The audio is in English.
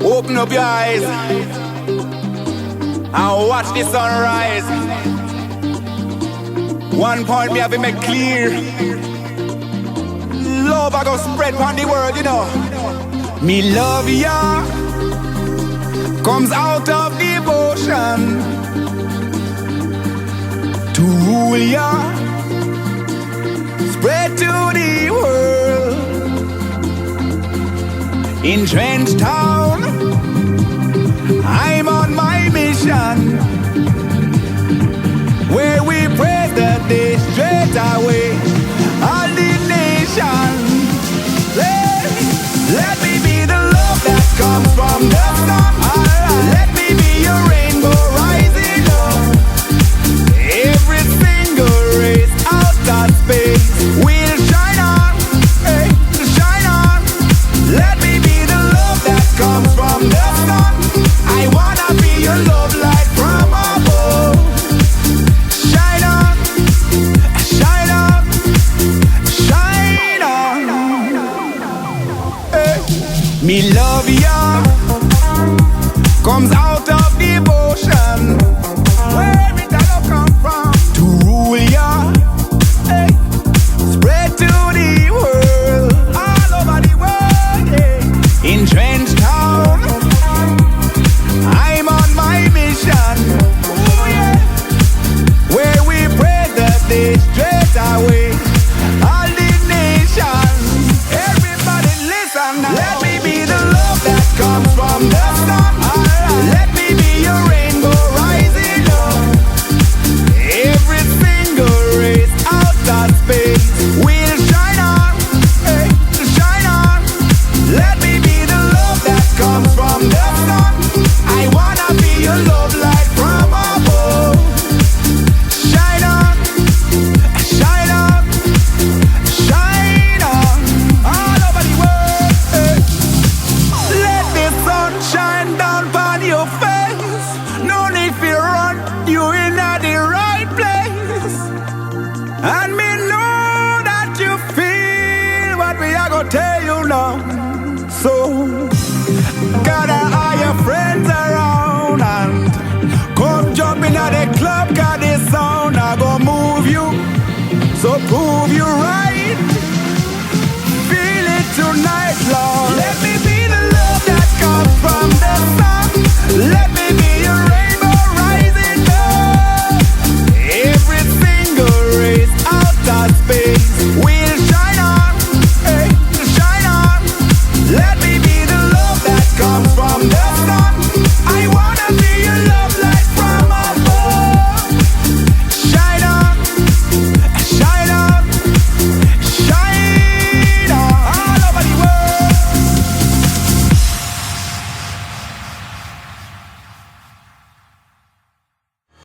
Open up your eyes and watch the sunrise. One point me have to make clear. Love I go spread on the world, you know. Me love ya comes out of devotion to rule ya, spread to the world. In Trench Town, I'm on my mission, where we praise the day straight away. All the nation, let me be the love that comes from the sun. Let me be your rainbow rising up. Every single race out of space will shine on, hey, shine on. Let me be the love that comes from the sun. I wanna be your love light from above. Shine on, shine on, shine on. Hey. Me love ya comes out of devotion. Where it all come from? To rule ya, hey. Spread to the world, all over the world, hey. In Trench Town, I'm on my mission, ooh, yeah. Where we pray the day straight away. All the nation, everybody listen now. Let me be the love that comes from the sun. Let me be your rainbow rising up. Every single race out of space will shine on, hey, shine on. Let me be the love that comes from the sun. I wanna be your love light from above. Shine on, shine on, shine on, all over the world, hey. Let the sun shine down on your face. No need to run, you in the right place. And me know that you feel what we are gonna tell you now. So gather all your friends around and come jump in at the club, 'cause this sound I gonna move you. So prove you right. Feel it tonight, Lord. Let me be the love that comes from the sun. Let me be your rainbow rising up. Every single race out of space will shine on, hey, shine on. Let